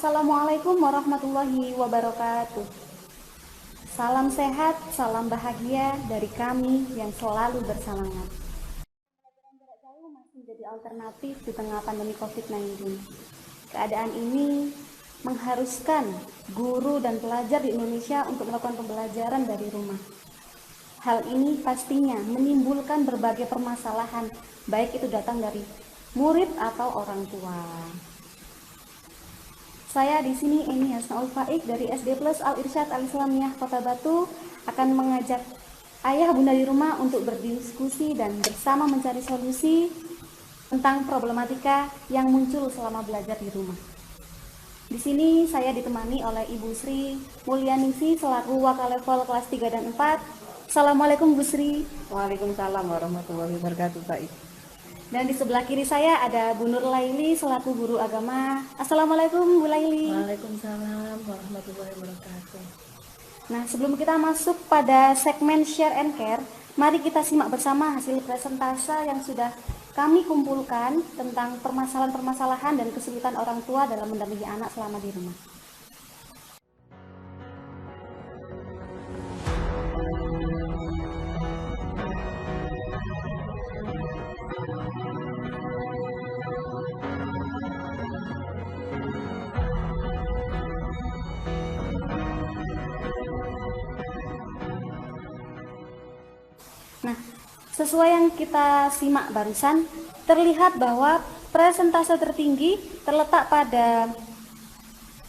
Assalamualaikum warahmatullahi wabarakatuh. Salam sehat, salam bahagia dari kami yang selalu bersemangat. Pembelajaran jarak jauh masih menjadi alternatif di tengah pandemi COVID-19. Keadaan ini mengharuskan guru dan pelajar di Indonesia untuk melakukan pembelajaran dari rumah. Hal ini pastinya menimbulkan berbagai permasalahan, baik itu datang dari murid atau orang tua. Saya di sini Eni Hasnaul Faik dari SD Plus Al Irsyad Al Islamiyah Kota Batu akan mengajak ayah bunda di rumah untuk berdiskusi dan bersama mencari solusi tentang problematika yang muncul selama belajar di rumah. Di sini saya ditemani oleh Ibu Sri Mulyaningsi selaku Waka Level kelas 3 dan 4. Assalamualaikum Bu Sri. Waalaikumsalam warahmatullahi wabarakatuh, baik. Dan di sebelah kiri saya ada Bu Nur Laili selaku guru agama. Assalamualaikum Bu Laili. Waalaikumsalam warahmatullahi wabarakatuh. Nah, sebelum kita masuk pada segmen Share and Care, mari kita simak bersama hasil presentase yang sudah kami kumpulkan tentang permasalahan-permasalahan dan kesulitan orang tua dalam mendampingi anak selama di rumah. Nah, sesuai yang kita simak barusan, terlihat bahwa presentase tertinggi terletak pada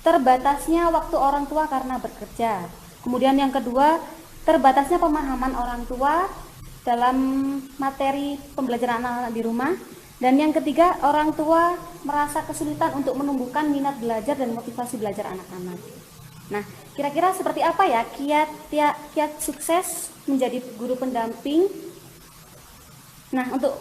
terbatasnya waktu orang tua karena bekerja. Kemudian yang kedua, terbatasnya pemahaman orang tua dalam materi pembelajaran anak-anak di rumah. Dan yang ketiga, orang tua merasa kesulitan untuk menumbuhkan minat belajar dan motivasi belajar anak-anak. Nah, kira-kira seperti apa ya kiat sukses menjadi guru pendamping? Nah, untuk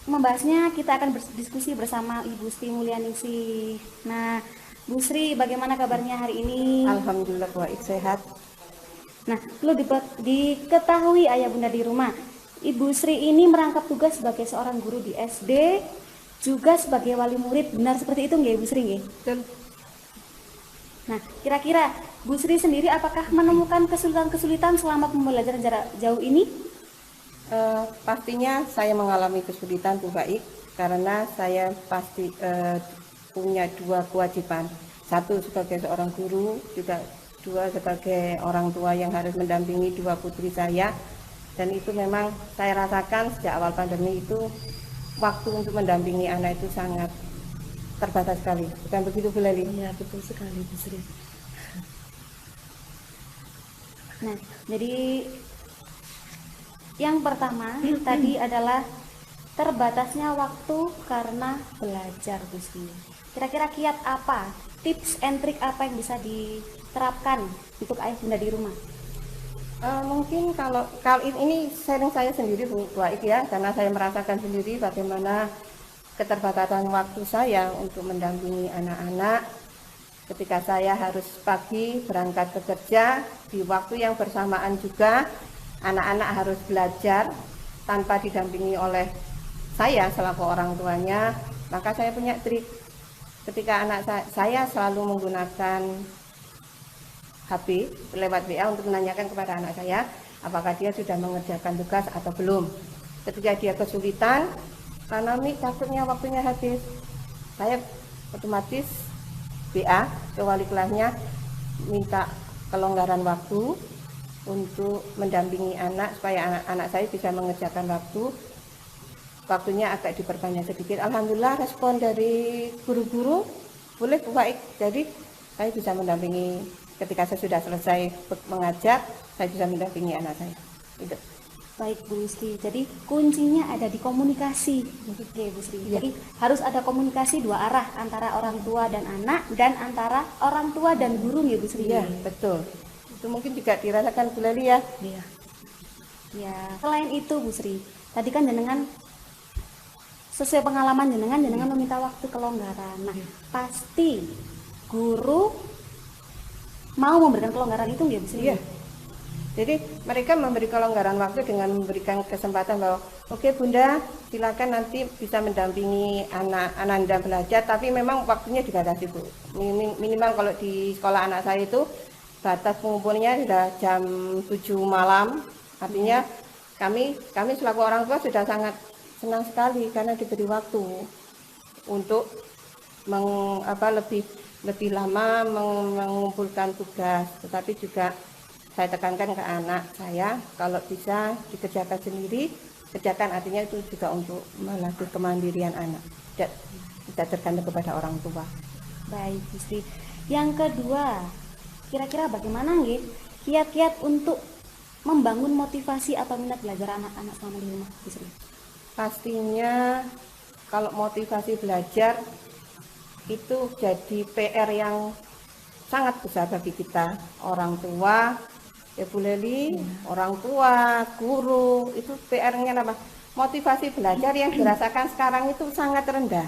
membahasnya kita akan berdiskusi bersama Ibu Sri Mulyaningsi. Nah, Bu Sri, bagaimana kabarnya hari ini? Alhamdulillah baik, sehat. Nah, perlu diketahui ayah bunda di rumah, Ibu Sri ini merangkap tugas sebagai seorang guru di SD, juga sebagai wali murid. Benar seperti itu nggak Ibu Sri? Betul. Nah, kira-kira Bu Sri sendiri apakah menemukan kesulitan-kesulitan selama pembelajaran jarak jauh ini? Pastinya saya mengalami kesulitan Bu Baik, karena saya pasti punya dua kewajiban. Satu sebagai seorang guru, juga dua sebagai orang tua yang harus mendampingi dua putri saya. Dan itu memang saya rasakan sejak awal pandemi itu, waktu untuk mendampingi anak itu sangat terbatas sekali. Bukan begitu Bu Leli? Iya, betul sekali Bu Sri. Nah, jadi yang pertama tadi adalah terbatasnya waktu karena belajar Bu Sri. Kira-kira kiat apa, tips and trik apa yang bisa diterapkan untuk ayah bunda di rumah? Mungkin kalau ini sharing saya sendiri Bu Baik ya, karena saya merasakan sendiri bagaimana keterbatasan waktu saya untuk mendampingi anak-anak ketika saya harus pagi berangkat bekerja, di waktu yang bersamaan juga anak-anak harus belajar tanpa didampingi oleh saya selaku orang tuanya. Maka saya punya trik, ketika anak saya selalu menggunakan HP lewat WA untuk menanyakan kepada anak saya apakah dia sudah mengerjakan tugas atau belum. Ketika dia kesulitan karena takutnya waktunya habis, saya otomatis WA ke wali kelasnya minta kelonggaran waktu untuk mendampingi anak supaya anak-anak saya bisa mengerjakan waktunya agak diperbanyak sedikit. Alhamdulillah respon dari guru-guru boleh baik, jadi saya bisa mendampingi ketika saya sudah selesai mengajar, saya bisa mendampingi anak saya. Itu. Baik Bu Sri, jadi kuncinya ada di komunikasi. Oke Bu Sri, Ya. jadi harus ada komunikasi dua arah antara orang tua dan anak dan antara orang tua dan guru ya Bu Sri. Iya, betul. Itu mungkin juga dirasakan Bu Leli ya. Iya. Ya, selain itu Bu Sri, tadi kan jenengan sesuai pengalaman jenengan meminta waktu kelonggaran. Nah, pasti guru mau memberikan kelonggaran itu nggak Bu Sri? Iya. Jadi mereka memberi kelonggaran waktu dengan memberikan kesempatan bahwa oke Bunda, silakan nanti bisa mendampingi anak Anda belajar, tapi memang waktunya dibatasi Bu. Minimal kalau di sekolah anak saya itu batas pengumpulnya sudah jam 7 malam. Artinya kami selaku orang tua sudah sangat senang sekali karena diberi waktu untuk lebih lama mengumpulkan tugas, tetapi juga saya tekankan ke anak saya kalau bisa dikerjakan sendiri, kerjakan artinya itu juga untuk melatih kemandirian anak, tidak tergantung kepada orang tua. Baik, Bu Sri. Yang kedua, kira-kira bagaimana nggih kiat-kiat untuk membangun motivasi atau minat belajar anak-anak selama di rumah, Bu Sri? Pastinya kalau motivasi belajar itu jadi PR yang sangat besar bagi kita, orang tua, ya Bu Leli, orang tua, guru, itu PR-nya apa? Motivasi belajar yang dirasakan sekarang itu sangat rendah.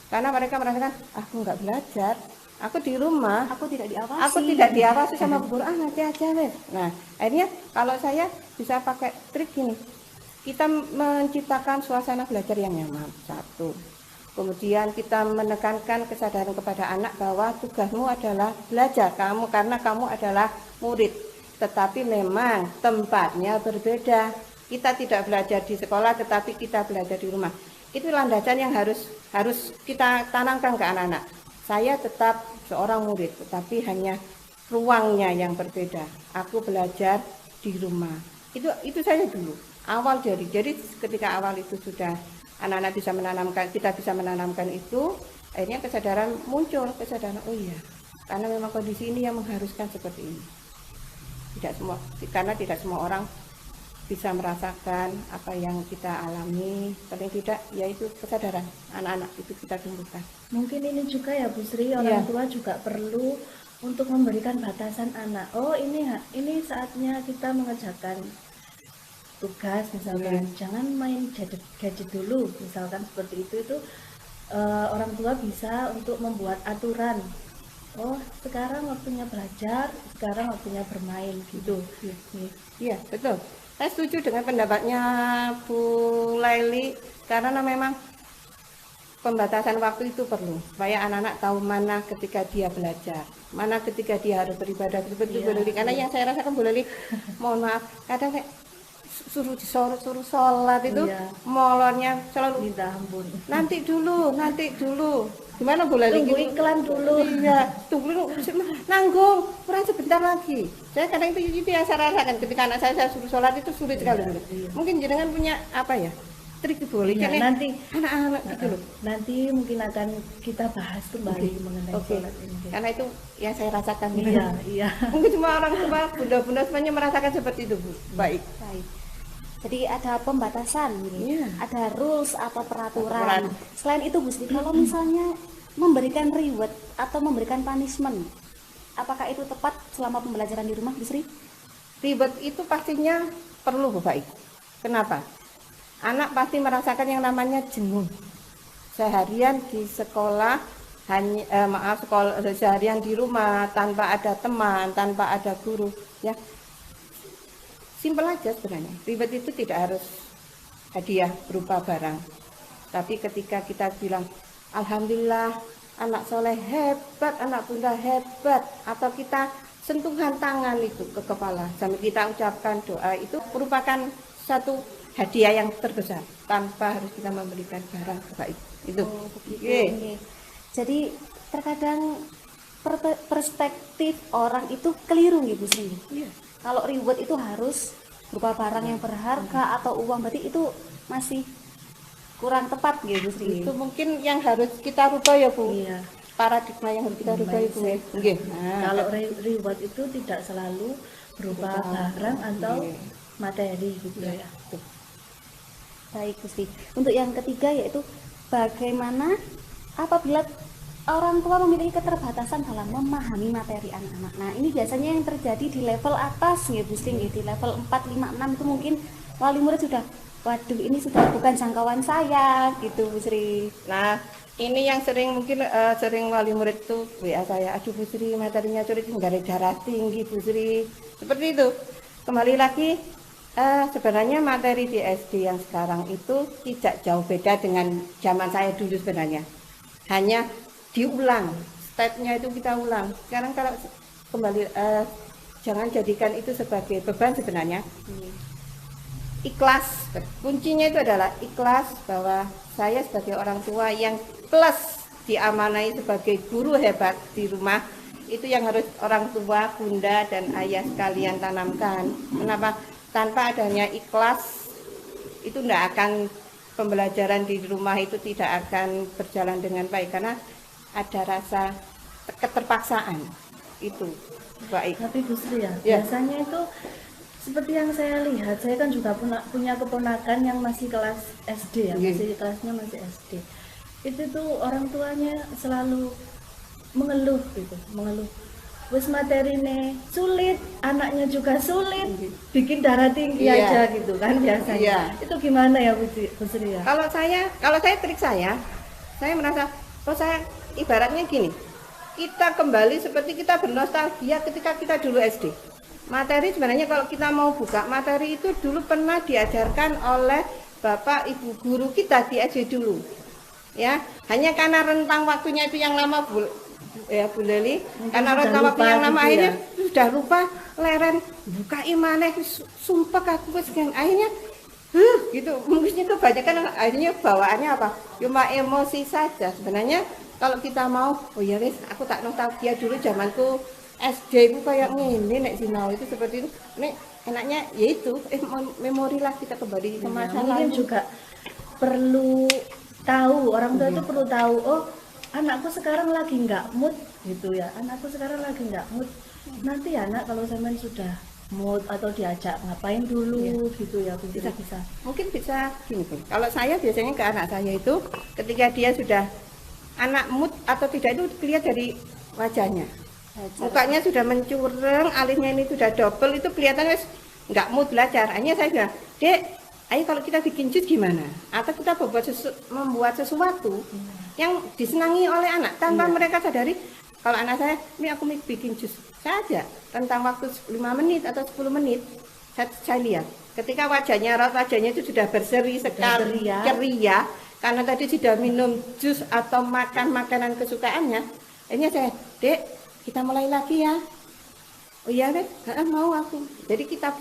Karena mereka merasakan, aku nggak belajar, aku di rumah, Aku tidak diawasi sama guru, nanti aja wes. Nah, akhirnya kalau saya bisa pakai trik gini, kita menciptakan suasana belajar yang nyaman, satu. Kemudian kita menekankan kesadaran kepada anak bahwa tugasmu adalah belajar karena kamu adalah murid. Tetapi memang tempatnya berbeda. Kita tidak belajar di sekolah, tetapi kita belajar di rumah. Itu landasan yang harus kita tanamkan ke anak-anak. Saya tetap seorang murid, tetapi hanya ruangnya yang berbeda. Aku belajar di rumah. Itu saja dulu. Awal jadi ketika awal itu sudah anak-anak bisa menanamkan, kita bisa menanamkan itu, akhirnya kesadaran muncul, kesadaran oh iya, karena memang kondisi ini yang mengharuskan seperti ini. Karena tidak semua orang bisa merasakan apa yang kita alami, paling tidak yaitu kesadaran anak-anak itu kita tumbuhkan. Mungkin ini juga ya Bu Sri, orang tua juga perlu untuk memberikan batasan anak. Oh ini saatnya kita mengerjakan tugas misalkan, jangan main gadget dulu misalkan seperti itu orang tua bisa untuk membuat aturan. Oh sekarang waktunya belajar, sekarang waktunya bermain gitu. Iya betul. Saya setuju dengan pendapatnya Bu Laili karena memang pembatasan waktu itu perlu supaya anak-anak tahu mana ketika dia belajar, mana ketika dia harus beribadah seperti Bu Laili. Karena yang saya rasakan Bu Laili, mohon maaf, kadang kayak suruh sholat itu molornya selalu minta ampun. Nanti dulu. Gimana Bu Laili? Tunggu iklan dulu. Iya, tunggu nanggung, kurang sebentar lagi. Saya kadang itu yang saya rasakan ketika anak saya suruh sholat itu sulit sekali. Mungkin jenengan punya apa ya? Trik boleh ya, nanti anak-anak gitu loh. Nanti mungkin akan kita bahas kembali mengenai sholat ini. Karena itu yang saya rasakan. Iya. Mungkin semua orang tua, bunda-bunda semuanya merasakan seperti itu, Bu. Baik. Jadi ada pembatasan, ada rules atau peraturan. Selain itu Bu Sri, kalau misalnya memberikan reward atau memberikan punishment, apakah itu tepat selama pembelajaran di rumah Bu Sri? Reward itu pastinya perlu Bu Baik. Kenapa? Anak pasti merasakan yang namanya jenuh. Seharian di sekolah seharian di rumah tanpa ada teman, tanpa ada guru, ya. Simpel aja sebenarnya. Reward itu tidak harus hadiah berupa barang. Tapi ketika kita bilang, alhamdulillah anak soleh hebat, anak bunda hebat, atau kita sentuhan tangan itu ke kepala, sambil kita ucapkan doa, itu merupakan satu hadiah yang terbesar tanpa harus kita memberikan barang baik. Itu. Okay. Jadi terkadang perspektif orang itu keliru gitu sih. Kalau reward itu harus berupa barang yang berharga atau uang, berarti itu masih kurang tepat gitu sih. Itu mungkin yang harus kita rubah ya Bu. Paradigma yang harus kita rubah itu ya. Kalau reward itu tidak selalu berupa barang atau materi gitu ya. Baik Gusti. Untuk yang ketiga yaitu bagaimana apabila orang tua memiliki keterbatasan dalam memahami materi anak-anak. Nah, ini biasanya yang terjadi di level atas ya Bu Sri, di level 4, 5, 6 itu mungkin wali murid sudah, waduh ini sudah bukan jangkauan saya gitu Bu Sri. Nah, ini yang sering wali murid itu WA saya, aduh Bu Sri materinya sulit, nggak ada darah tinggi Bu Sri. Seperti itu. kembali lagi, sebenarnya materi di SD yang sekarang itu tidak jauh beda dengan zaman saya dulu sebenarnya. Hanya diulang, stepnya itu kita ulang. Sekarang kalau kembali, jangan jadikan itu sebagai beban sebenarnya. Ikhlas, kuncinya itu adalah ikhlas bahwa saya sebagai orang tua yang plus diamanai sebagai guru hebat di rumah, itu yang harus orang tua, bunda dan ayah sekalian tanamkan. Kenapa? Tanpa adanya ikhlas itu tidak akan, pembelajaran di rumah itu tidak akan berjalan dengan baik karena ada rasa keterpaksaan itu baik. Tapi Bu Sri ya, Ya. biasanya itu seperti yang saya lihat, saya kan juga punya keponakan yang masih kelas SD ya, Iya. masih kelasnya masih SD. Itu tuh orang tuanya selalu mengeluh gitu, mengeluh. Wis materine sulit, anaknya juga sulit, bikin darah tinggi Iya. aja gitu kan biasanya. Iya. Itu gimana ya Bu Sri ya? Kalau saya trik saya merasa, saya ibaratnya gini, kita kembali seperti kita bernostalgia ketika kita dulu SD. Materi sebenarnya kalau kita mau buka materi itu dulu pernah diajarkan oleh bapak ibu guru kita di SD dulu, ya. Hanya karena rentang waktunya itu yang lama Bu Leli, karena sudah rentang waktu lupa yang lama gitu ya. akhirnya sudah lupa, leren buka imaneh, sumpah aku wis akhirnya gitu, mungkin kebanyakan akhirnya bawaannya apa, cuma emosi saja. Sebenarnya kalau kita mau, oh ya wis, aku tak nostalgia dulu zamanku SD itu kayak gini, nek sinau itu seperti itu, nek enaknya yaitu memori lah, kita kembali ke masa Mungkin lalu. juga perlu tahu, orang tua itu perlu tahu, oh anakku sekarang lagi nggak mood gitu ya, anakku sekarang lagi nggak mood, nanti ya nak kalau sampean sudah mood atau diajak ngapain dulu gitu ya, bisa. Mungkin bisa gini Bun. Kalau saya biasanya ke anak saya itu ketika dia sudah anak mood atau tidak itu kelihatan dari wajahnya, mukanya sudah mencureng, alisnya ini sudah double, itu kelihatan wes nggak mood belajar. Hanya saya bilang, Dek, ayo kalau kita bikin jus gimana? Atau kita membuat sesuatu yang disenangi oleh anak tanpa mereka sadari. Kalau anak saya, ini aku bikin jus saja, tentang waktu 5 menit atau 10 menit, saya lihat. Ketika wajahnya itu sudah berseri sekali, ceria, karena tadi sudah minum jus atau makan makanan kesukaannya. Akhirnya saya, Dek, kita mulai lagi ya. Oh iya deh, mau aku. Jadi kita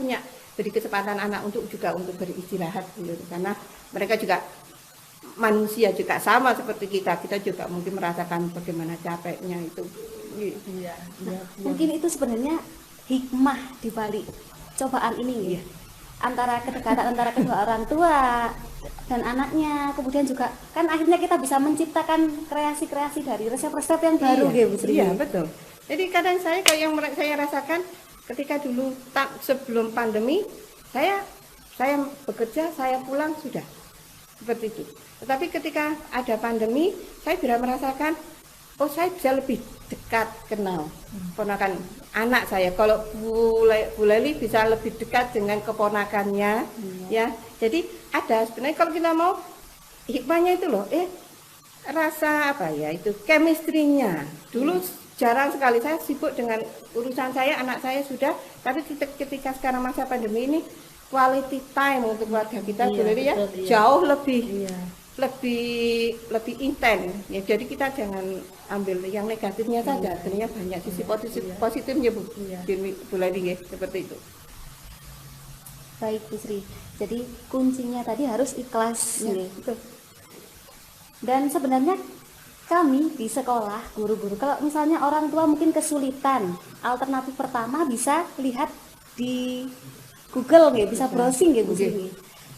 beri kesempatan anak untuk beristirahat gitu. Karena mereka juga manusia juga sama seperti kita juga mungkin merasakan bagaimana capeknya itu. Iya. Mungkin itu sebenarnya hikmah di balik cobaan ini ya. Antara kedekatan antara kedua orang tua dan anaknya, kemudian juga kan akhirnya kita bisa menciptakan kreasi-kreasi dari resep-resep yang baru gitu, Bu Sri. Iya, betul. Jadi kadang saya kayak yang saya rasakan ketika dulu sebelum pandemi, saya bekerja, saya pulang sudah seperti itu. Tetapi ketika ada pandemi, saya bisa merasakan, oh saya bisa lebih dekat kenal ponakan anak saya. Kalau Bu Leli bisa lebih dekat dengan keponakannya, ya. Jadi ada sebenarnya kalau kita mau hikmahnya itu loh, rasa apa ya itu chemistry-nya. Dulu jarang sekali, saya sibuk dengan urusan saya, anak saya sudah, tapi ketika sekarang masa pandemi ini quality time untuk keluarga kita Bu Leli ya jauh lebih lebih intens ya. Jadi kita jangan ambil yang negatifnya saja, sebenarnya banyak sisi positifnya Bu Leli ya, seperti itu. Baik Bu Sri, jadi kuncinya tadi harus ikhlas gitu. Dan sebenarnya kami di sekolah, guru-guru, kalau misalnya orang tua mungkin kesulitan, alternatif pertama bisa lihat di Google nih, bisa browsing ya Bu Sri.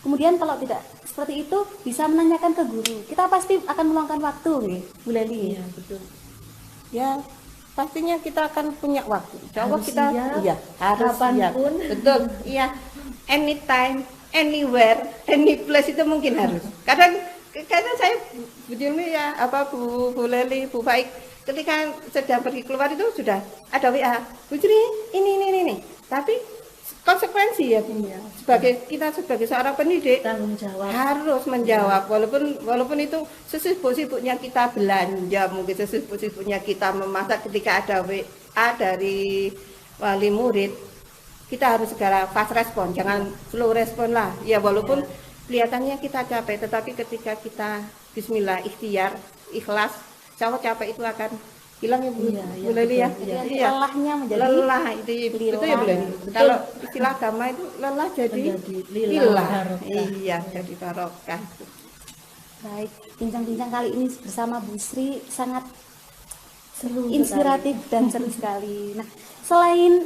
Kemudian kalau tidak seperti itu bisa menanyakan ke guru. Kita pasti akan meluangkan waktu nih, Bu Leli. Iya, betul. Ya, pastinya kita akan punya waktu. Insya Allah Harus kita siap, harus siap. kapanpun. Betul. Iya. Anytime, anywhere, any place itu mungkin harus. Kadang saya Bu Jilmi ya, Bu Leli, Bu Faik, ketika sedang pergi keluar itu sudah ada WA, Bu Jilmi ini. Tapi konsekuensi ya, sebagai seorang pendidik Tanggung jawab. harus menjawab, walaupun itu sesibuk-sibuknya kita belanja, mungkin sesibuk-sibuknya kita memasak, ketika ada WA dari wali murid, kita harus segera fast respon, jangan slow respon lah. Ya walaupun kelihatannya kita capek, tetapi ketika kita Bismillah, ikhtiar, ikhlas, insya Allah capek itu akan hilang ya Bu, Bu Leli ya. Jadi lelahnya menjadi Lelah itu ya Bu Leli. Kalau istilah agama itu lelah jadi lillah. Iya, jadi barokah. baik. Bincang-bincang kali ini bersama Bu Sri sangat Seru inspiratif dan seru sekali. Nah, selain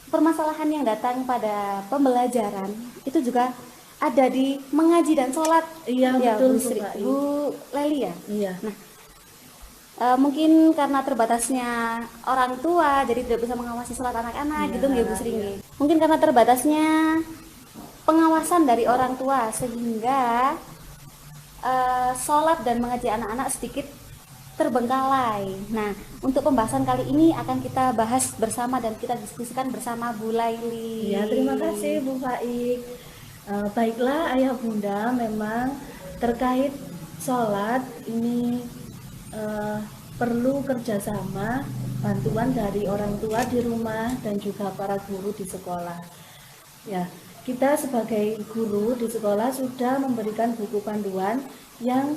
permasalahan yang datang pada pembelajaran, itu juga ada di mengaji dan sholat. Iya, Ya, betul, Bu Bu Sri, Fai. Bu Leli ya. Iya. Nah, mungkin karena terbatasnya orang tua, jadi tidak bisa mengawasi sholat anak-anak, gitu nggih Bu Sri nggih? Mungkin karena terbatasnya pengawasan dari orang tua, sehingga sholat dan mengaji anak-anak sedikit terbengkalai. Nah, untuk pembahasan kali ini akan kita bahas bersama dan kita diskusikan bersama Bu Laili. Ya, terima kasih Bu Faik. Baiklah Ayah Bunda, memang terkait sholat ini perlu kerjasama, bantuan dari orang tua di rumah dan juga para guru di sekolah. Ya, kita sebagai guru di sekolah sudah memberikan buku panduan yang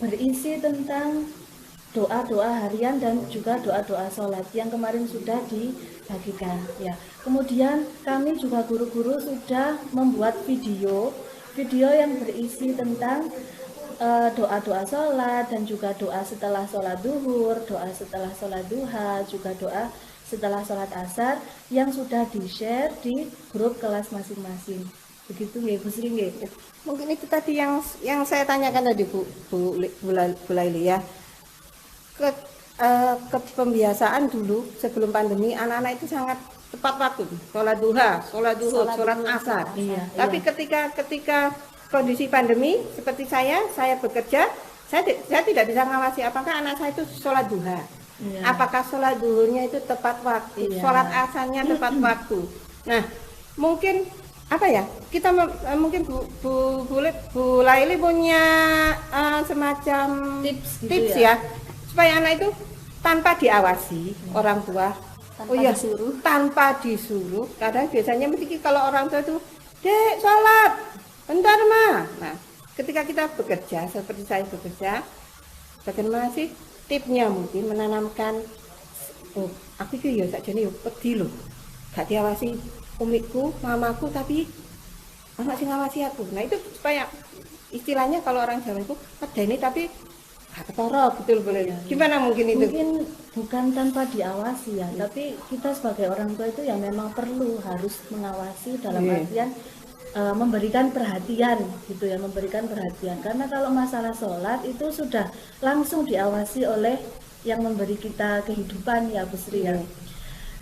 berisi tentang doa-doa harian dan juga doa-doa sholat yang kemarin sudah dibagikan. Ya, kemudian kami juga guru-guru sudah membuat video yang berisi tentang doa-doa sholat dan juga doa setelah sholat duhur, doa setelah sholat duha, juga doa setelah sholat asar yang sudah di-share di grup kelas masing-masing. Begitu ya Bu Sri nggih? Mungkin itu tadi yang saya tanyakan tadi Bu Laili ya. Ke pembiasaan dulu sebelum pandemi anak-anak itu sangat tepat waktu, sholat duha, sholat duhur, sholat asar. Iya, Tapi ketika kondisi pandemi seperti saya bekerja, saya tidak bisa ngawasi apakah anak saya itu sholat duha, apakah sholat duhurnya itu tepat waktu, sholat asarnya tepat waktu. Nah, mungkin apa ya? Kita mungkin Bu Laili punya semacam tips ya, supaya anak itu tanpa diawasi orang tua, tanpa disuruh. Kadang biasanya mesti kalau orang tua itu, "Dek, sholat, bentar Ma." Nah, ketika kita bekerja seperti saya bekerja, bagaimana sih tipsnya mungkin menanamkan, oh aku itu ya sakjane yo wedi lho, gak diawasi umiku, mamaku, tapi anak sing ngawasi aku. Nah itu supaya istilahnya kalau orang Jawa itu medeni tapi gak ketara gitu loh. Gimana mungkin itu? Mungkin bukan tanpa diawasi ya, tapi kita sebagai orang tua itu ya memang perlu harus mengawasi dalam artian memberikan perhatian gitu ya, memberikan perhatian. Karena kalau masalah sholat itu sudah langsung diawasi oleh yang memberi kita kehidupan ya Bu Sri ya.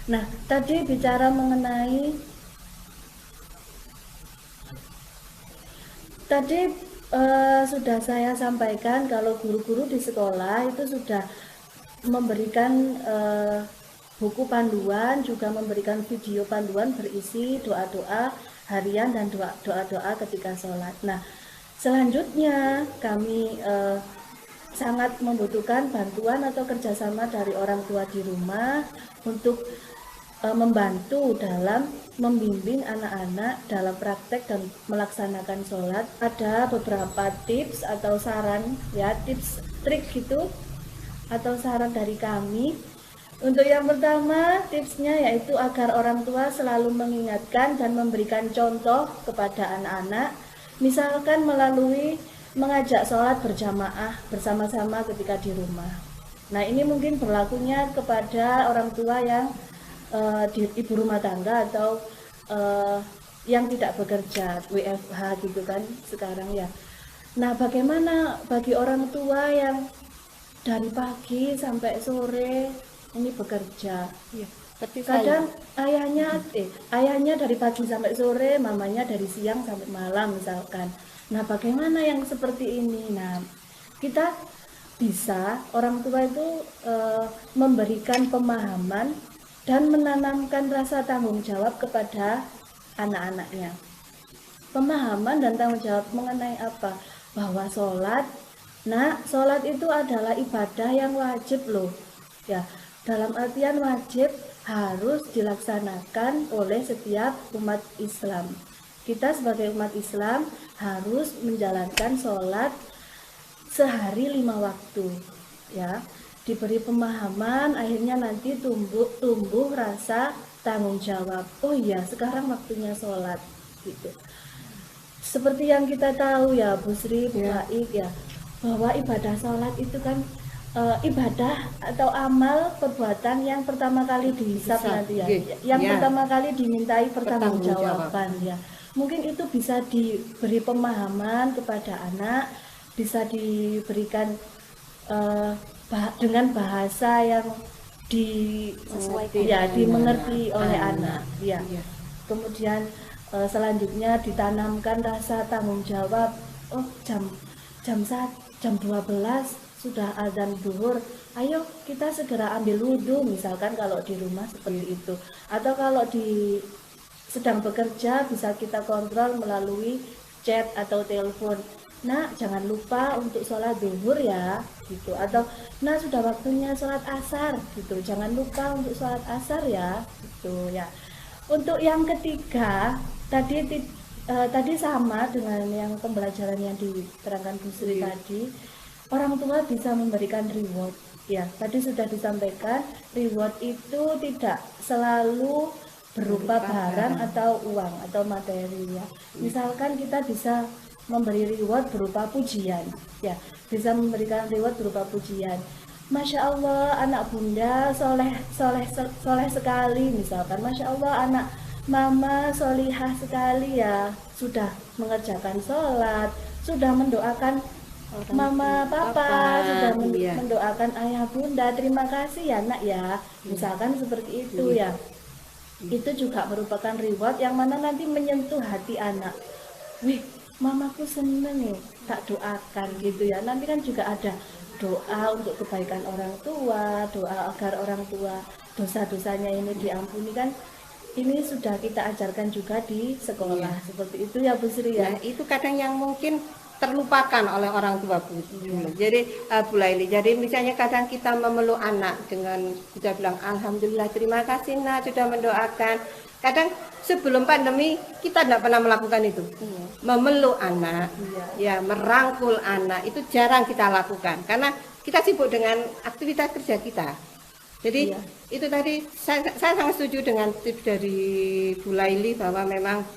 Nah, tadi bicara mengenai sudah saya sampaikan kalau guru-guru di sekolah itu sudah memberikan buku panduan, juga memberikan video panduan berisi doa-doa harian dan doa-doa ketika sholat. Nah, selanjutnya kami sangat membutuhkan bantuan atau kerjasama dari orang tua di rumah untuk membantu dalam membimbing anak-anak dalam praktek dan melaksanakan sholat. Ada beberapa tips atau saran ya, tips trik gitu atau saran dari kami. Untuk yang pertama, tipsnya yaitu agar orang tua selalu mengingatkan dan memberikan contoh kepada anak-anak, misalkan melalui mengajak sholat berjamaah bersama-sama ketika di rumah. Nah, ini mungkin berlakunya kepada orang tua yang ibu rumah tangga atau yang tidak bekerja, WFH gitu kan sekarang ya. Nah, bagaimana bagi orang tua yang dari pagi sampai sore ini bekerja? Ya, kadang ayahnya dari pagi sampai sore, mamanya dari siang sampai malam misalkan. Nah, bagaimana yang seperti ini? Nah, kita bisa orang tua itu memberikan pemahaman dan menanamkan rasa tanggung jawab kepada anak-anaknya. Pemahaman dan tanggung jawab mengenai apa? Bahwa sholat itu adalah ibadah yang wajib loh. Ya, dalam artian wajib harus dilaksanakan oleh setiap umat Islam. Kita sebagai umat Islam harus menjalankan sholat sehari 5 waktu, ya. Diberi pemahaman, akhirnya nanti tumbuh rasa tanggung jawab. Oh iya, sekarang waktunya sholat, gitu. Seperti yang kita tahu ya, Bu Sri, Bu Faik ya, bahwa ibadah sholat itu kan ibadah atau amal perbuatan yang pertama kali dihisab nanti ya, yang pertama kali dimintai pertanggungjawaban ya. Mungkin itu bisa diberi pemahaman kepada anak, bisa diberikan dengan bahasa yang dimengerti oleh anak ya. Kemudian selanjutnya ditanamkan rasa tanggung jawab. Oh, jam 12 sudah azan zuhur, ayo kita segera ambil wudhu, misalkan kalau di rumah seperti itu. Atau kalau sedang bekerja bisa kita kontrol melalui chat atau telepon. Nah, jangan lupa untuk sholat zuhur ya, gitu. Atau, nah sudah waktunya sholat asar, gitu. Jangan lupa untuk sholat asar ya, gitu ya. Untuk yang ketiga, tadi sama dengan yang pembelajaran yang diterangkan Bu Sri tadi. Orang tua bisa memberikan reward. Ya, tadi sudah disampaikan, reward itu tidak selalu berupa barang atau uang atau materi ya. Misalkan kita bisa memberi reward berupa pujian, ya, bisa memberikan reward berupa pujian. Masya Allah, anak bunda soleh sekali, misalkan. Masya Allah, anak mama solihah sekali ya, sudah mengerjakan sholat, sudah mendoakan mama, papa, sudah mendoakan ayah bunda, terima kasih ya nak ya, misalkan seperti itu ya. Itu juga merupakan reward yang mana nanti menyentuh hati anak. Wih, mamaku seneng nih, tak doakan gitu ya. Nanti kan juga ada doa untuk kebaikan orang tua, doa agar orang tua dosa-dosanya ini diampuni kan. Ini sudah kita ajarkan juga di sekolah, seperti itu ya Bu Sri ya. Nah, itu kadang yang mungkin terlupakan oleh orang tua Bu. Jadi Bu Laili, jadi misalnya kadang kita memeluk anak dengan kita bilang alhamdulillah, terima kasih nak sudah mendoakan. Kadang sebelum pandemi kita tidak pernah melakukan itu. Memeluk anak, ya merangkul anak itu jarang kita lakukan karena kita sibuk dengan aktivitas kerja kita. Jadi itu tadi saya sangat setuju dengan tips dari Bu Laili bahwa memang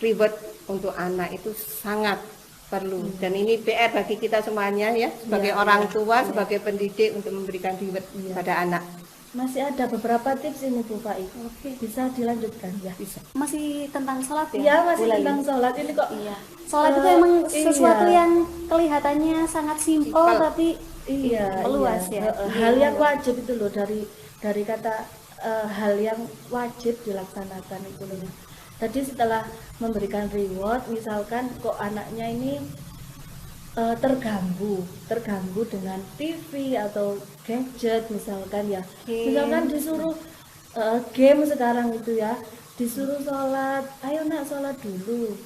reward untuk anak itu sangat perlu dan ini PR bagi kita semuanya ya sebagai orang tua, sebagai pendidik untuk memberikan reward pada anak. Masih ada beberapa tips ini Bu Faik. Bisa dilanjutkan ya? Bisa. Masih tentang sholat ya? Iya, masih tentang sholat ini kok. Iya. Sholat itu emang sesuatu yang kelihatannya sangat simpel tapi meluas ya. Hal yang wajib itu loh, dari kata hal yang wajib dilaksanakan itu loh. Tadi setelah memberikan reward, misalkan kok anaknya ini terganggu dengan TV atau gadget misalkan ya, misalkan disuruh game sekarang itu ya, disuruh sholat, ayo nak sholat dulu,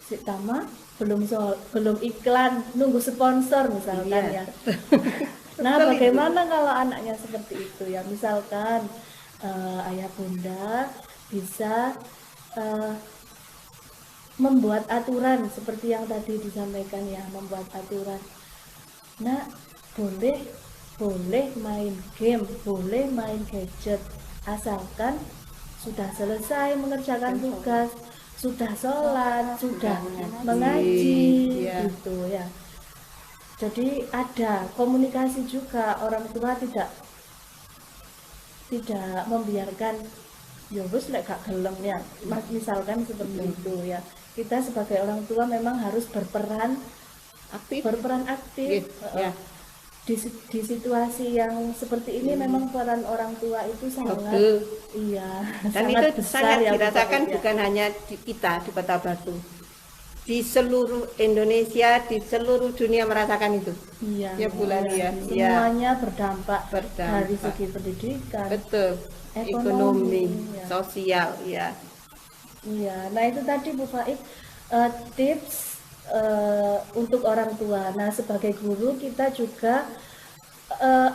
si Tama belum iklan, nunggu sponsor misalkan ya. Nah, bagaimana kalau anaknya seperti itu ya, misalkan ayah bunda bisa membuat aturan seperti yang tadi disampaikan ya, membuat aturan. Nah, boleh main game, boleh main gadget, asalkan sudah selesai mengerjakan tugas, sudah sholat, sudah mengaji, gitu ya. Jadi ada komunikasi juga, orang tua tidak membiarkan ya wis lek gak gelem ya, misalkan seperti itu ya. Kita sebagai orang tua memang harus berperan aktif ya. Di situasi yang seperti ini memang peran orang tua itu sangat dan sangat itu besar sangat ya, dirasakan bukan hanya di kita di Kota Batu, di seluruh Indonesia, di seluruh dunia merasakan itu. Ya Bu Laili ya. Semuanya berdampak dari segi pendidikan, ekonomi, sosial ya. Iya, nah itu tadi Bu Faik tips untuk orang tua. Nah, sebagai guru kita juga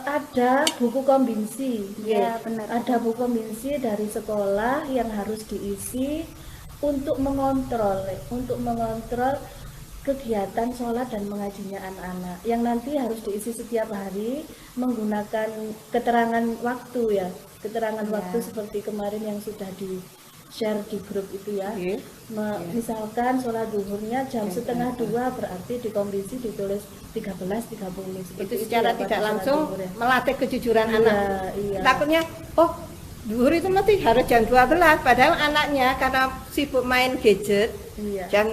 ada buku kombinsi, Iya, benar. ada buku kombinsi dari sekolah yang harus diisi untuk mengontrol kegiatan sholat dan mengajinya anak-anak, yang nanti harus diisi setiap hari menggunakan keterangan waktu ya, keterangan waktu seperti kemarin yang sudah di share di grup itu ya. Iya. Misalkan sholat duhurnya jam setengah 2, berarti di kombinsi ditulis 13.30 Itu seperti secara ya, tidak pada sholat langsung duhur ya. melatih kejujuran Iya, anak. iya. Takutnya, oh duhur itu nanti harus jam 12, padahal anaknya karena sibuk main gadget, Iya. jam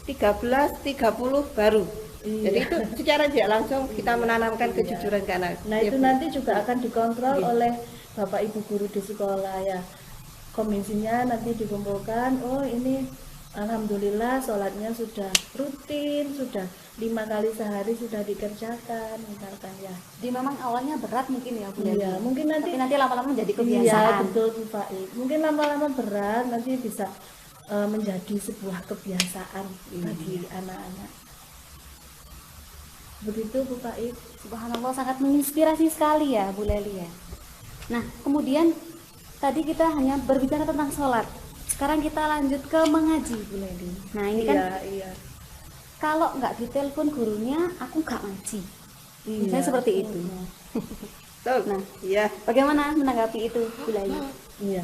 13.30 baru. Iya. Jadi itu secara tidak langsung kita menanamkan kejujuran ke anak. Nah Ya, itu Bu. nanti juga akan dikontrol Iya. oleh Bapak Ibu guru di sekolah ya. Komisinya nanti dikumpulkan, oh ini alhamdulillah sholatnya sudah rutin, sudah 5 kali sehari sudah dikerjakan misalkan ya. Jadi memang awalnya berat mungkin ya Bu Leli. Iya, mungkin nanti Tapi nanti lama-lama menjadi iya kebiasaan. betul Bu Faik. Mungkin lama-lama berat nanti bisa menjadi sebuah kebiasaan bagi anak-anak. Begitu Bu Faik. Subhanallah, sangat menginspirasi sekali ya Bu Leli ya. Nah, kemudian tadi kita hanya berbicara tentang sholat. Sekarang kita lanjut ke mengaji Bu Leli. Nah, ini kan Iya. kalau nggak ditelepon gurunya, aku nggak ngaji. Iya. Misalnya seperti itu. Betul. Nah. Iya. Bagaimana menanggapi itu Bu Leli? Iya,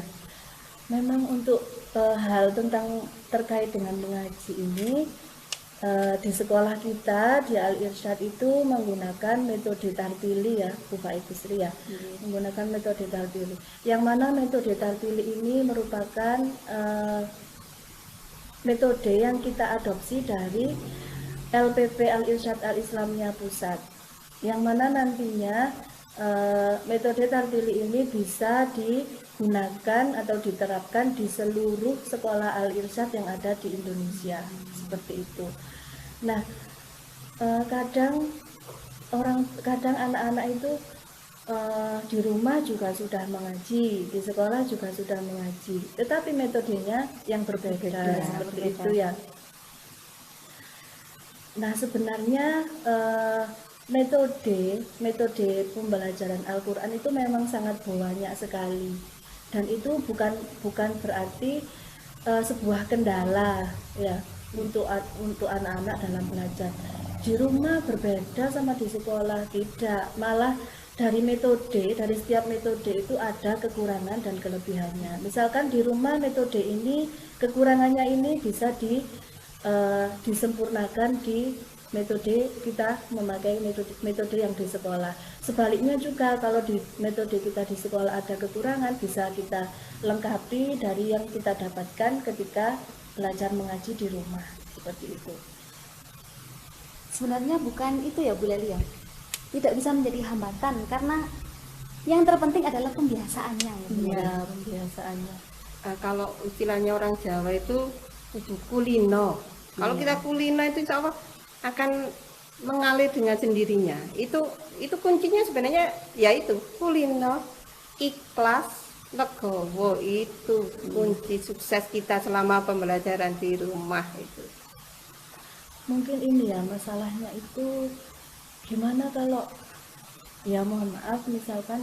memang untuk hal terkait dengan mengaji ini di sekolah kita di Al Irsyad itu menggunakan metode tartili ya, Bu Faik Bisri ya, menggunakan metode tartili. Yang mana metode tartili ini merupakan metode yang kita adopsi dari LPP Al Irsyad Al Islamiyah Pusat. Yang mana nantinya metode tartili ini bisa digunakan atau diterapkan di seluruh sekolah Al-Irsyad yang ada di Indonesia, seperti itu. Nah, kadang anak-anak itu di rumah juga sudah mengaji, di sekolah juga sudah mengaji, tetapi metodenya yang berbeda seperti itu ya. Nah, sebenarnya metode pembelajaran Al-Quran itu memang sangat banyak sekali, dan itu bukan berarti sebuah kendala ya untuk anak-anak dalam belajar. Di rumah berbeda sama di sekolah, tidak, malah dari setiap metode itu ada kekurangan dan kelebihannya. Misalkan di rumah metode ini kekurangannya ini bisa disempurnakan di metode kita memakai metode yang di sekolah. Sebaliknya juga kalau di metode kita di sekolah ada kekurangan, bisa kita lengkapi dari yang kita dapatkan ketika belajar mengaji di rumah, seperti itu. Sebenarnya bukan itu ya Bu Leli ya. Tidak bisa menjadi hambatan karena yang terpenting adalah pembiasaannya ya Bu Leli. Ya, pembiasaannya. Kalau istilahnya orang Jawa itu kulino. Kalau kita kulino itu insya Allah akan mengalir dengan sendirinya. Itu kuncinya sebenarnya yaitu kulino, ikhlas, legowo. Itu kunci sukses kita selama pembelajaran di rumah itu. Mungkin ini ya masalahnya itu gimana kalau ya mohon maaf misalkan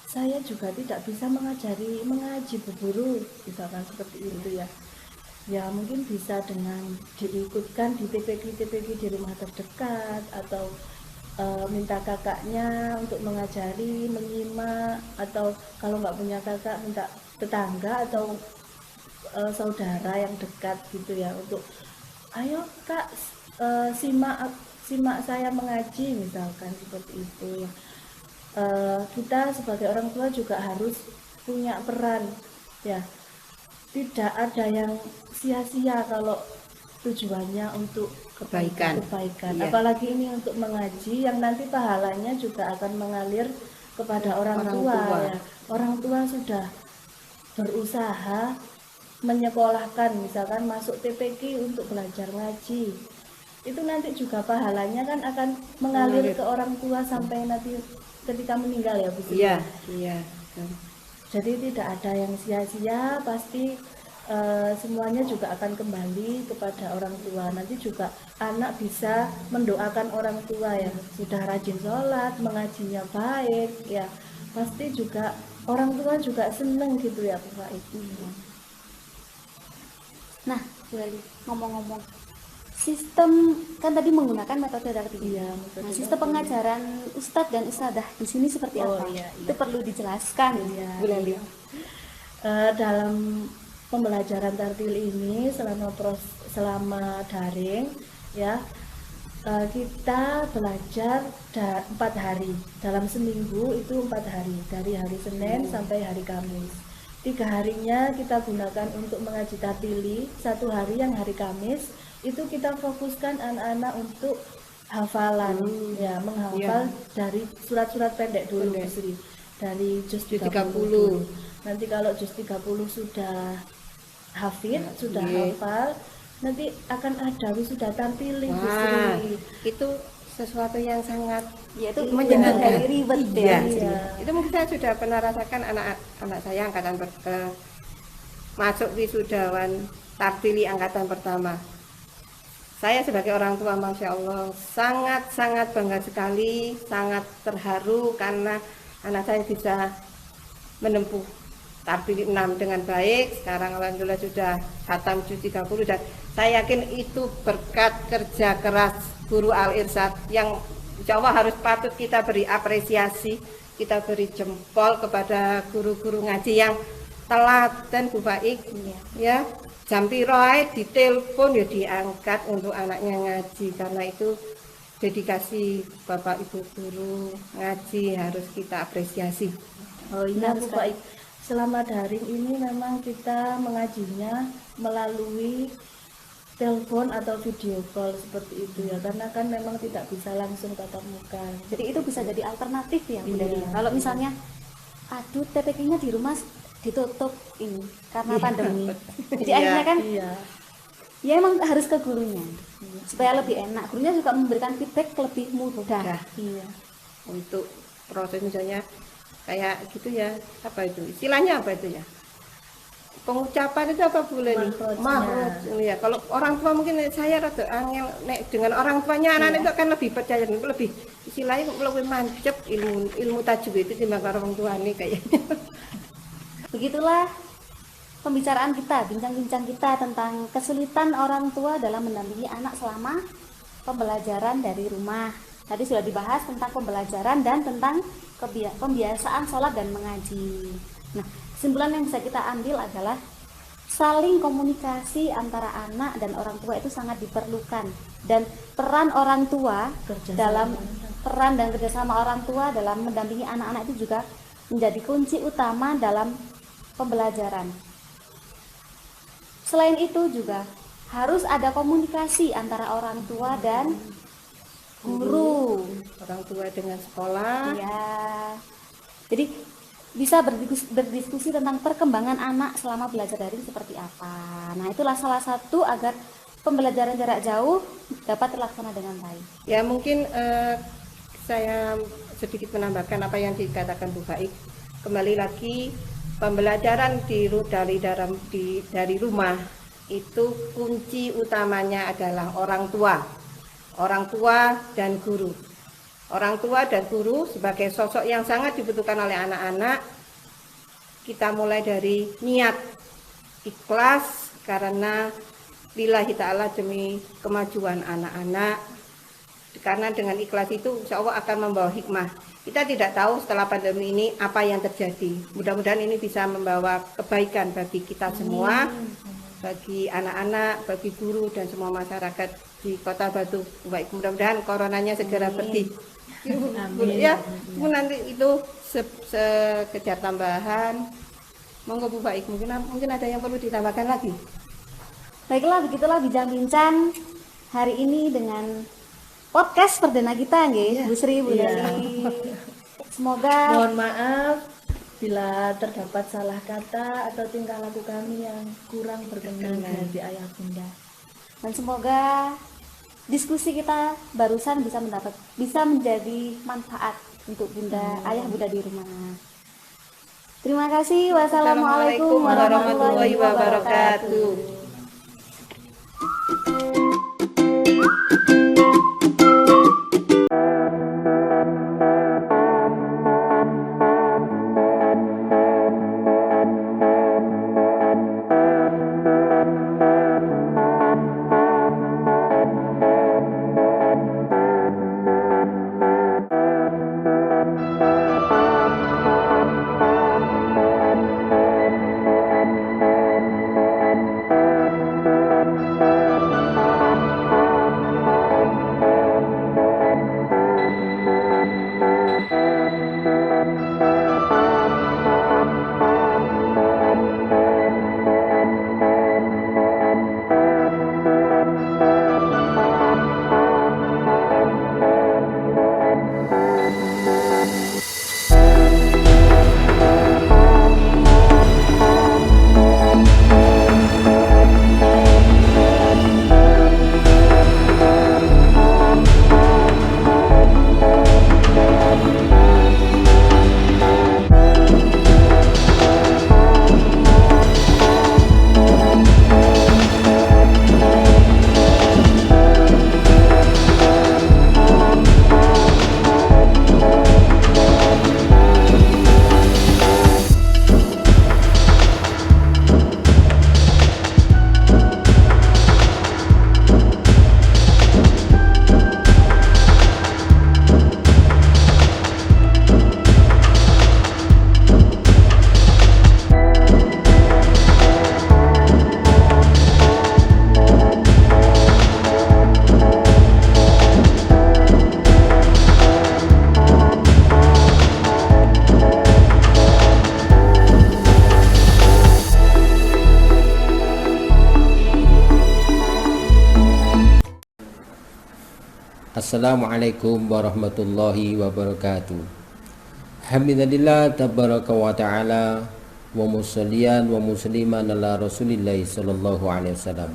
saya juga tidak bisa mengaji Bu Guru, misalkan seperti itu ya. Ya mungkin bisa dengan diikutkan di TPQ di rumah terdekat, atau minta kakaknya untuk mengajari, menyimak, atau kalau nggak punya kakak minta tetangga atau saudara yang dekat gitu ya, untuk ayo kak simak saya mengaji misalkan seperti itu ya. Kita sebagai orang tua juga harus punya peran ya. Tidak ada yang sia-sia kalau tujuannya untuk Kebaikan. Iya. Apalagi ini untuk mengaji yang nanti pahalanya juga akan mengalir kepada orang tua ya. Orang tua sudah berusaha menyekolahkan, misalkan masuk TPQ untuk belajar ngaji, itu nanti juga pahalanya kan akan mengalir ke orang tua sampai nanti ketika meninggal ya Bu. Iya. Jadi tidak ada yang sia-sia, pasti semuanya juga akan kembali kepada orang tua. Nanti juga anak bisa mendoakan orang tua ya, sudah rajin sholat, mengajinya baik ya, pasti juga orang tua juga seneng gitu ya Pak itu. Nah, Bu Lali, ngomong-ngomong, sistem kan tadi menggunakan metode tarbiyah. Iya, Nah, sistem pengajaran ustadz dan ustadzah di sini seperti Oh, apa? iya. Itu perlu dijelaskan, Iya, Bu Lali. dalam pembelajaran tartil ini selama daring ya, kita belajar 4 hari dalam seminggu, itu 4 hari dari hari Senin sampai hari Kamis. 3 harinya kita gunakan untuk mengaji tartili, 1 hari yang hari Kamis itu kita fokuskan anak-anak untuk hafalan ya, menghafal dari surat-surat pendek dulu Bu Sri, dari juz 30. Nanti kalau juz 30 sudah hafid, sudah hafal, nanti akan ada wisuda tartili Bu Wah, Sri. itu sesuatu yang sangat Ya, itu menyenangkan. dari ribet Iya. ya. Itu mungkin saya sudah pernah rasakan anak saya angkatan masuk wisudawan tartili angkatan pertama. Saya sebagai orang tua, Masya Allah, sangat bangga sekali, sangat terharu karena anak saya bisa menempuh tartili 6 dengan baik. Sekarang alhamdulillah sudah khatam juz 30, dan saya yakin itu berkat kerja keras guru Al-Irsyad yang insya Allah harus patut kita beri apresiasi, kita beri jempol kepada guru-guru ngaji yang telaten Bu Faik ya. Jam piro ae ditelepon ya diangkat untuk anaknya ngaji, karena itu dedikasi Bapak Ibu guru ngaji harus kita apresiasi. Oh iya Bu Faik, selama daring ini memang kita mengajinya melalui telepon atau video call seperti itu ya, karena kan memang tidak bisa langsung tatap muka. Jadi itu bisa jadi alternatif ya Bu Lali. Iya. Kalau misalnya, aduh TPK-nya di rumah ditutup ini karena pandemi. Jadi akhirnya kan Iya. ya emang harus ke gurunya supaya lebih enak. Gurunya juga memberikan feedback lebih mudah. Iya. Untuk proses misalnya kayak gitu ya, apa itu istilahnya, apa itu ya, pengucapan itu apa Bu Leli? Makhrajnya. Makhraj. Ya, kalau orang tua mungkin saya rada angel nek dengan orang tuanya anak-anak itu akan lebih percaya, lebih istilahnya lebih mantep ilmu tajwid itu timbang orang tua nih kayaknya. Begitulah pembicaraan kita, bincang-bincang kita tentang kesulitan orang tua dalam mendampingi anak selama pembelajaran dari rumah. Tadi sudah dibahas tentang pembelajaran dan tentang pembiasaan sholat dan mengaji. Nah, kesimpulan yang bisa kita ambil adalah saling komunikasi antara anak dan orang tua itu sangat diperlukan, dan peran orang tua peran dan kerjasama orang tua dalam mendampingi anak-anak itu juga menjadi kunci utama dalam pembelajaran. Selain itu juga harus ada komunikasi antara orang tua dan guru. Orang tua dengan sekolah. Ya. Jadi bisa berdiskusi tentang perkembangan anak selama belajar daring seperti apa. Nah, itulah salah satu agar pembelajaran jarak jauh dapat terlaksana dengan baik. Ya mungkin saya sedikit menambahkan apa yang dikatakan Bu Faik. Kembali lagi, pembelajaran dari rumah itu kunci utamanya adalah orang tua dan guru. Orang tua dan guru sebagai sosok yang sangat dibutuhkan oleh anak-anak. Kita mulai dari niat ikhlas karena lillahi ta'ala, demi kemajuan anak-anak. Karena dengan ikhlas itu insya Allah akan membawa hikmah. Kita tidak tahu setelah pandemi ini apa yang terjadi. Mudah-mudahan ini bisa membawa kebaikan bagi kita semua, bagi anak-anak, bagi guru dan semua masyarakat di Kota Batu. Baik, mudah-mudahan coronanya segera pergi. Ya, nanti itu sekedar tambahan. Monggo Bu Baik, mungkin ada yang perlu ditambahkan lagi. Baiklah, begitulah bincang-bincang hari ini dengan podcast perdana kita nggih, Bu Sri, Bu Leli. Semoga Mohon maaf bila terdapat salah kata atau tingkah laku kami yang kurang berkenan di hati ayah bunda. dan semoga diskusi kita barusan bisa menjadi manfaat untuk bunda, ayah bunda di rumah. Terima kasih. Wassalamualaikum warahmatullahi wabarakatuh. Assalamualaikum warahmatullahi wabarakatuh. Hamdalillah tabaraka wa ta'ala wa musallian wa musliman ala Rasulillah sallallahu alaihi wasallam.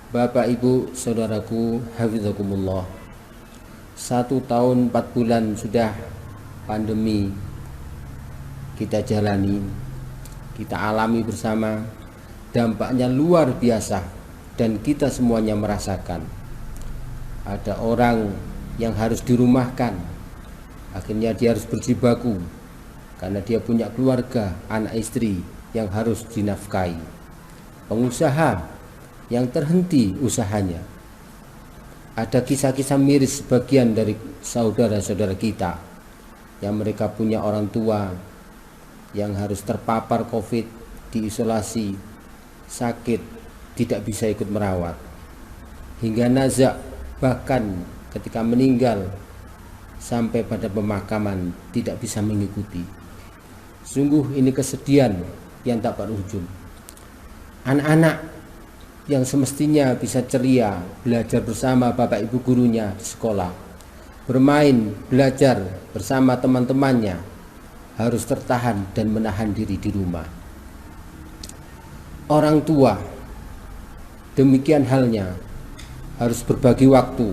Bapak Ibu saudaraku, hafizakumullah. 1 tahun 4 bulan sudah pandemi kita jalani, kita alami bersama. Dampaknya luar biasa dan kita semuanya merasakan. Ada orang yang harus dirumahkan, akhirnya dia harus berjibaku karena dia punya keluarga, anak istri yang harus dinafkahi. Pengusaha yang terhenti usahanya. Ada kisah-kisah miris sebagian dari saudara-saudara kita yang mereka punya orang tua yang harus terpapar COVID, diisolasi, sakit, tidak bisa ikut merawat, hingga nazak, bahkan ketika meninggal sampai pada pemakaman tidak bisa mengikuti. Sungguh ini kesedihan yang tak berujung. Anak-anak yang semestinya bisa ceria belajar bersama bapak ibu gurunya di sekolah, bermain, belajar bersama teman-temannya, harus tertahan dan menahan diri di rumah. Orang tua demikian halnya, harus berbagi waktu.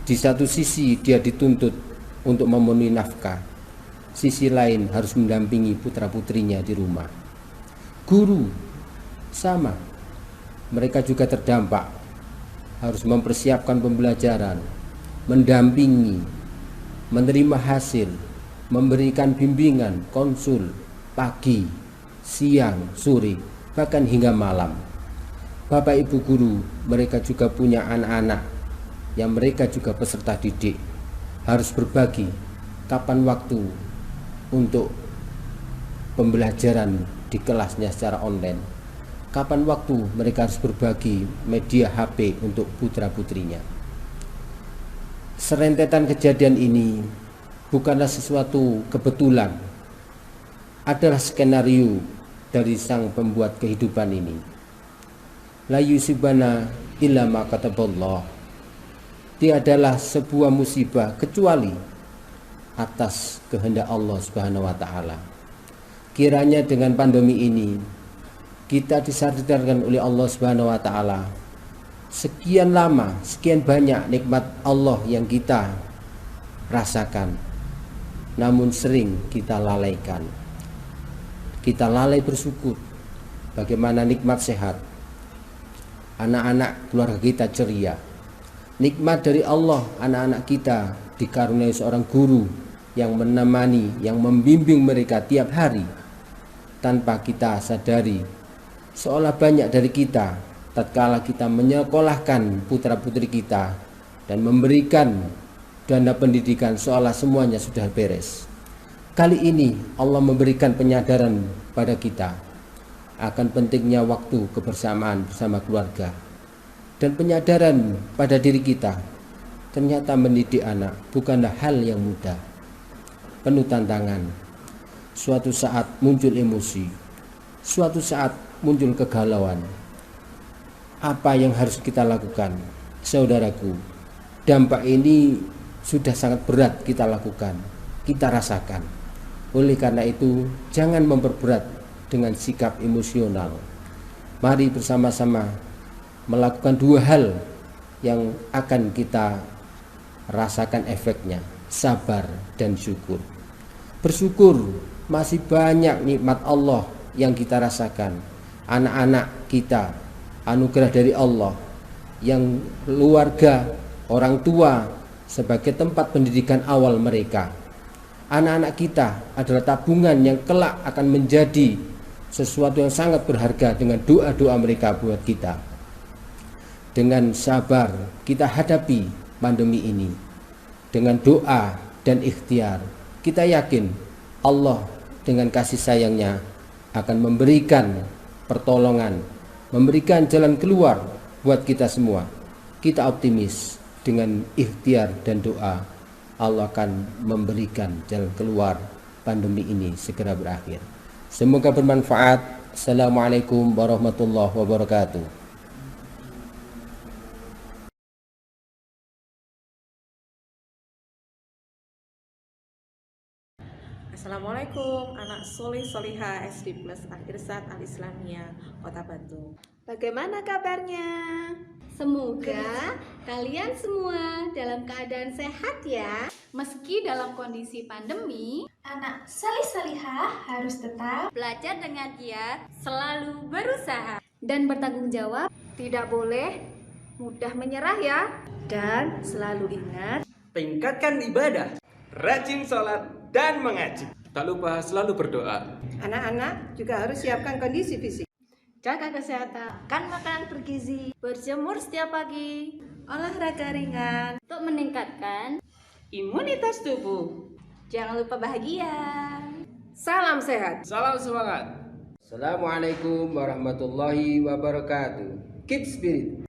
Di satu sisi dia dituntut untuk memenuhi nafkah, sisi lain harus mendampingi putra-putrinya di rumah. Guru sama, mereka juga terdampak, harus mempersiapkan pembelajaran, mendampingi, menerima hasil, memberikan bimbingan, konsul, pagi, siang, sore, bahkan hingga malam. Bapak ibu guru, mereka juga punya anak-anak yang mereka juga peserta didik, harus berbagi kapan waktu untuk pembelajaran di kelasnya secara online, kapan waktu mereka harus berbagi media HP untuk putra-putrinya. Serentetan kejadian ini bukanlah sesuatu kebetulan, adalah skenario dari sang pembuat kehidupan ini. La yusibana illa ma kataballah. Tiadalah sebuah musibah kecuali atas kehendak Allah Subhanahu wa taala. Kiranya dengan pandemi ini kita disadarkan oleh Allah Subhanahu wa taala, sekian lama, sekian banyak nikmat Allah yang kita rasakan, namun sering kita lalaikan. kita lalai bersyukur bagaimana nikmat sehat, anak-anak keluarga kita ceria, nikmat dari Allah anak-anak kita dikaruniai seorang guru yang menemani, yang membimbing mereka tiap hari. Tanpa kita sadari, seolah banyak dari kita tatkala kita menyekolahkan putra-putri kita dan memberikan dana pendidikan, seolah semuanya sudah beres. Kali ini Allah memberikan penyadaran pada kita akan pentingnya waktu kebersamaan bersama keluarga, dan penyadaran pada diri kita, ternyata mendidik anak bukanlah hal yang mudah, penuh tantangan. Suatu saat muncul emosi, suatu saat muncul kegalauan. Apa yang harus kita lakukan? Saudaraku, dampak ini sudah sangat berat kita lakukan, kita rasakan. Oleh karena itu, jangan memperberat dengan sikap emosional. Mari bersama-sama melakukan dua hal yang akan kita rasakan efeknya, sabar dan syukur. Bersyukur masih banyak nikmat Allah yang kita rasakan. Anak-anak kita anugerah dari Allah, yang keluarga, orang tua sebagai tempat pendidikan awal mereka. Anak-anak kita adalah tabungan yang kelak akan menjadi sesuatu yang sangat berharga dengan doa-doa mereka buat kita. Dengan sabar kita hadapi pandemi ini, dengan doa dan ikhtiar. Kita yakin Allah dengan kasih sayangnya akan memberikan pertolongan, memberikan jalan keluar buat kita semua. Kita optimis dengan ikhtiar dan doa, Allah akan memberikan jalan keluar pandemi ini segera berakhir. Semoga bermanfaat. Assalamualaikum warahmatullahi wabarakatuh. Assalamualaikum, anak soleh soliha SD Plus Akhir Saat Al Islamiyah Kota Batu. Bagaimana kabarnya? Semoga kalian semua dalam keadaan sehat ya. Meski dalam kondisi pandemi, anak salih salihah harus tetap belajar dengan giat, selalu berusaha Dan bertanggung jawab. tidak boleh mudah menyerah ya. Dan selalu ingat, Tingkatkan ibadah, rajin sholat dan mengaji. Tak lupa selalu berdoa. Anak-anak juga harus siapkan kondisi fisik. Jaga kesehatan, makan makanan bergizi, berjemur setiap pagi, olahraga ringan Untuk meningkatkan Imunitas tubuh. Jangan lupa bahagia. Salam sehat. Salam semangat. Assalamualaikum warahmatullahi wabarakatuh. Keep spirit.